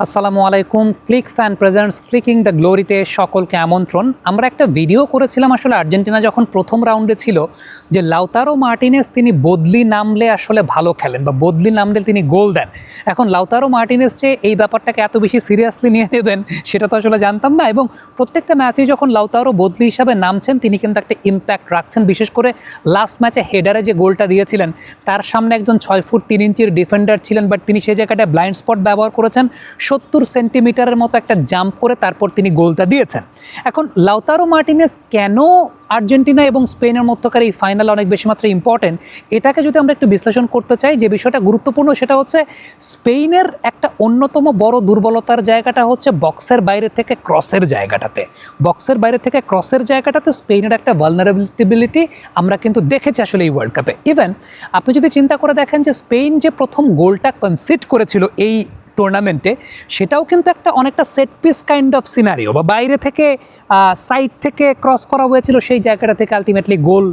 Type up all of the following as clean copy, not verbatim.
আসসালামু আলাইকুম। Click fan presents clicking the গ্লোরিতে সকলকে আমন্ত্রণ। আমরা একটা ভিডিও করেছিলাম আসলে আর্জেন্টিনা যখন প্রথম রাউন্ডে ছিল, যে লাউতারো মার্টিনেজ তিনি বদলি নামলে আসলে ভালো খেলেন বা বদলি নামলে তিনি গোল দেন। এখন লাউতারো মার্টিনেজ যে এই ব্যাপারটাকে এত বেশি সিরিয়াসলি নিয়ে নেবেন সেটা তো আসলে জানতাম না, এবং প্রত্যেকটা ম্যাচেই যখন লাউতারো বদলি হিসাবে নামছেন তিনি কিন্তু একটা ইম্প্যাক্ট রাখছেন। বিশেষ করে লাস্ট ম্যাচে হেডারে যে গোলটা দিয়েছিলেন, তার সামনে একজন 6 ফুট 3 ইঞ্চির ডিফেন্ডার ছিলেন, বাট তিনি সেই জায়গাটায় ব্লাইন্ড স্পট ব্যবহার করেছেন, 70 সেন্টিমিটারের মতো একটা জাম্প করে তারপর তিনি গোলটা দিয়েছেন। এখন লাউতারো মার্টিনেজ কেন আর্জেন্টিনা এবং স্পেনের মধ্যকার এই ফাইনাল অনেক বেশি মাত্রা ইম্পর্টেন্ট, এটাকে যদি আমরা একটু বিশ্লেষণ করতে চাই, যে বিষয়টা গুরুত্বপূর্ণ সেটা হচ্ছে স্পেনের একটা অন্যতম বড় দুর্বলতার জায়গাটা হচ্ছে বক্সের বাইরে থেকে ক্রসের জায়গাটাতে। বক্সের বাইরে থেকে ক্রসের জায়গাটাতে স্পেনের একটা ভালনারেবিলিটি আমরা কিন্তু দেখেছি আসলে এই ওয়ার্ল্ড কাপে। ইভেন আপনি যদি চিন্তা করে দেখেন যে স্পেন যে প্রথম গোলটা কনসিড করেছিল এই টুর্নামেন্টে, সেটাও কিন্তু একটা অনেকটা set piece kind of scenario, বা বাইরে থেকে সাইড থেকে ক্রস করা হয়েছিল, সেই জায়গাটা থেকে আলটিমেটলি গোল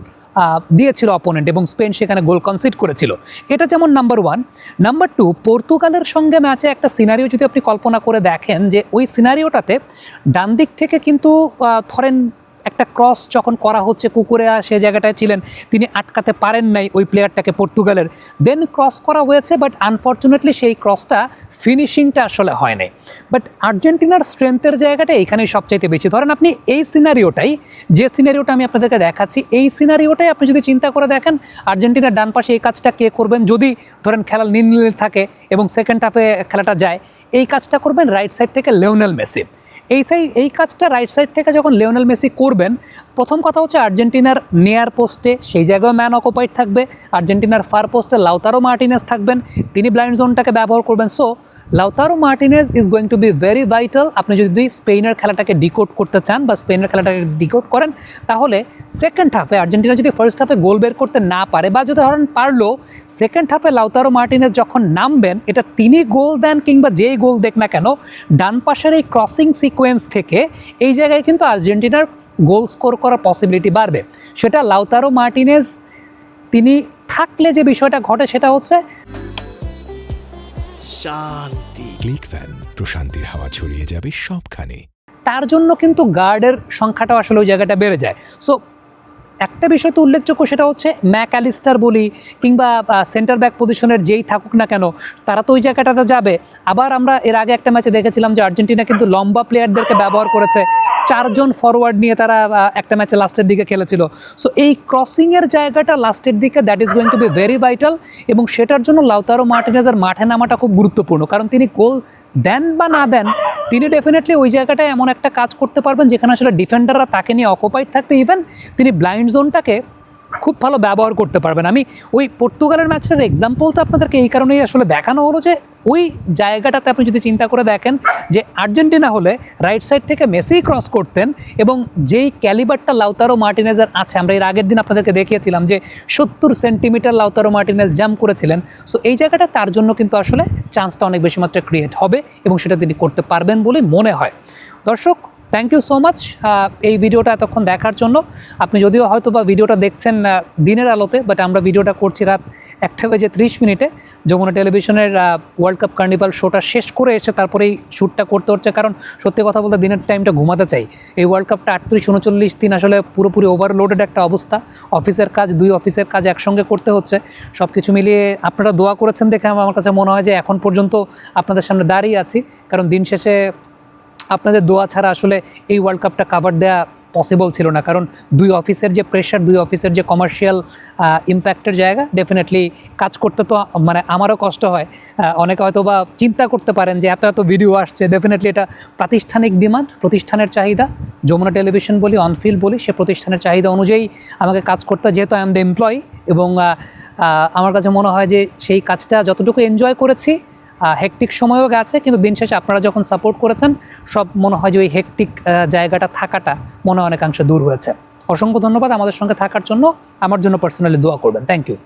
দিয়েছিল অপোনেন্ট এবং স্পেন সেখানে গোল কনসিড করেছিল। এটা যেমন নাম্বার 1। নাম্বার 2, পর্তুগালের সঙ্গে ম্যাচে একটা সিনারিও যদি আপনি কল্পনা করে দেখেন, যে ওই সিনারিওটাতে ডান দিক থেকে কিন্তু ধরেন একটা ক্রস যখন করা হচ্ছে, কুকুরেয়া সে জায়গাটায় ছিলেন, তিনি আটকাতে পারেন নাই ওই প্লেয়ারটাকে পর্তুগালের, দেন ক্রস করা হয়েছে, বাট আনফর্চুনেটলি সেই ক্রসটা ফিনিশিংটা আসলে হয় নাই। বাট আর্জেন্টিনার স্ট্রেংথের জায়গাটা এখানেই সবচাইতে বেশি। ধরেন আপনি এই সিনারিওটাই, যে সিনারিওটা আমি আপনাদেরকে দেখাচ্ছি, এই সিনারিওটাই আপনি যদি চিন্তা করে দেখেন, আর্জেন্টিনার ডান পাশে এই কাজটা কে করবেন, যদি ধরেন খেলা নীল থাকে এবং সেকেন্ড হাফে খেলাটা যায়, এই কাজটা করবেন রাইট সাইড থেকে লিওনেল মেসি। এই কাজটা রাইট সাইড থেকে যখন লিওনেল মেসি করবেন, প্রথম কথা হচ্ছে আর্জেন্টিনার নিয়ার পোস্টে সেই জায়গায় ম্যান অকুপাইড থাকবে, আর্জেন্টিনার ফার পোস্টে লাউতারো মার্টিনেজ থাকবেন, তিনি ব্লাইন্ড জোনটাকে ব্যবহার করবেন। So Lautaro Martinez is going to be very vital. আপনি যদি স্পেনের খেলাটাকে ডিকোড করতে চান বা স্পেনের খেলাটাকে ডিকোড করেন, তাহলে সেকেন্ড হাফে আর্জেন্টিনা যদি ফার্স্ট হাফে গোল বের করতে না পারে, বা যদি ধরেন পারলো, সেকেন্ড হাফে লাউতারো মার্টিনেজ যখন নামবেন, এটা তিনি গোল দেন কিংবা যেই গোল দেখ না কেন, ডান পাশের এই ক্রসিং সিকোয়েন্স থেকে এই জায়গায় কিন্তু আর্জেন্টিনার গোল স্কোর করার পসিবিলিটি বাড়বে। সেটা লাউতারো মার্টিনেজ তিনি থাকলে যে বিষয়টা ঘটে সেটা হচ্ছে শান্তি। ক্লিক ফ্যান, প্রশান্তির হাওয়া ছড়িয়ে যাবে সবখানে। তার জন্য কিন্তু গার্ডের সংখ্যাটাও আসলে ওই জায়গাটা বেড়ে যায়। সো একটা বিষয় তো উল্লেখযোগ্য, সেটা হচ্ছে ম্যাকঅ্যালিস্টার বলি কিংবা সেন্টার ব্যাক পজিশনের যেই থাকুক না কেন, তারা তো ওই জায়গাটাতে যাবে। আবার আমরা এর আগে একটা ম্যাচে দেখেছিলাম যে আর্জেন্টিনা কিন্তু লম্বা প্লেয়ারদেরকে ব্যবহার করেছে, 4 জন ফরওয়ার্ড নিয়ে তারা একটা ম্যাচে লাস্টের দিকে খেলেছিল। সো এই ক্রসিংয়ের জায়গাটা লাস্টের দিকে that is going to be very vital, এবং সেটার জন্য লাউতারো মার্টিনেজের মাঠে নামাটা খুব গুরুত্বপূর্ণ। কারণ তিনি গোল দেন বা না দেন, তিনি ডেফিনেটলি ওই জায়গাটায় এমন একটা কাজ করতে পারবেন যেখানে আসলে ডিফেন্ডাররা তাকে নিয়ে অকুপাইড থাকবে, ইভেন তিনি ব্লাইন্ড জোনটাকে খুব ভালো ব্যবহার করতে পারবেন। আমি ওই পর্তুগালের ম্যাচটার এক্সাম্পলটা আপনাদেরকে এই কারণেই আসলে দেখানো হলো, যে ওই জায়গাটাতে আপনি যদি চিন্তা করে দেখেন, যে আর্জেন্টিনা হলে রাইট সাইড থেকে মেসি ক্রস করতেন, এবং যেই ক্যালিবারটা লাউতারো মার্টিনেজের আছে, আমরা এর আগের দিন আপনাদেরকে দেখিয়েছিলাম যে 70 সেন্টিমিটার লাউতারো মার্টিনেজ জাম্প করেছিলেন। সো এই জায়গাটা তার জন্য কিন্তু আসলে চান্সটা অনেক বেশি মাত্রায় ক্রিয়েট হবে, এবং সেটা তিনি করতে পারবেন বলে মনে হয়। দর্শক, থ্যাংক ইউ সো মাচ এই ভিডিওটা এতক্ষণ দেখার জন্য। আপনি যদিও হয়তো বা ভিডিওটা দেখছেন দিনের আলোতে, বাট আমরা ভিডিওটা করছি রাত 1:30 যমুনা টেলিভিশনের ওয়ার্ল্ড কাপ কার্নিভাল শোটা শেষ করে এসে তারপরে এই শ্যুটটা করতে হচ্ছে, কারণ সত্যি কথা বলতে দিনের টাইমটা ঘুমাতে চাই। এই ওয়ার্ল্ড কাপটা 38-39 দিন আসলে পুরোপুরি ওভারলোডেড একটা অবস্থা, অফিসের কাজ, 2 অফিসের কাজ একসঙ্গে করতে হচ্ছে। সব কিছু মিলিয়ে আপনারা দোয়া করেছেন দেখে আমার কাছে মনে হয় যে এখন পর্যন্ত আপনাদের সামনে দাঁড়িয়ে আছি, কারণ দিন শেষে আপনাদের দোয়া ছাড়া আসলে এই ওয়ার্ল্ড কাপটা কাভার দেওয়া পসিবল ছিল না। কারণ 2 অফিসের যে প্রেশার, 2 অফিসের যে কমার্শিয়াল ইম্প্যাক্টের জায়গা, ডেফিনেটলি কাজ করতে তো মানে আমারও কষ্ট হয়। অনেকে হয়তো বা চিন্তা করতে পারেন যে এত ভিডিও আসছে, ডেফিনেটলি এটা প্রাতিষ্ঠানিক ডিমান্ড, প্রতিষ্ঠানের চাহিদা। যমুনা টেলিভিশন বলি, অনফিল্ড বলি, সে প্রতিষ্ঠানের চাহিদা অনুযায়ী আমাকে কাজ করতে, যেহেতু আই এম দ্য এমপ্লয়ি, এবং আমার কাছে মনে হয় যে সেই কাজটা যতটুকু এনজয় করেছি, হেকটিক সময়ও গেছে, কিন্তু দিন শেষে আপনারা যখন সাপোর্ট করেছেন, সব মনে হয় যে ওই হেকটিক জায়গাটা থাকাটা মনে অনেকাংশে দূর হয়েছে। অসংখ্য ধন্যবাদ আমাদের সঙ্গে থাকার জন্য। আমার জন্য পার্সোনালি দোয়া করবেন। Thank you.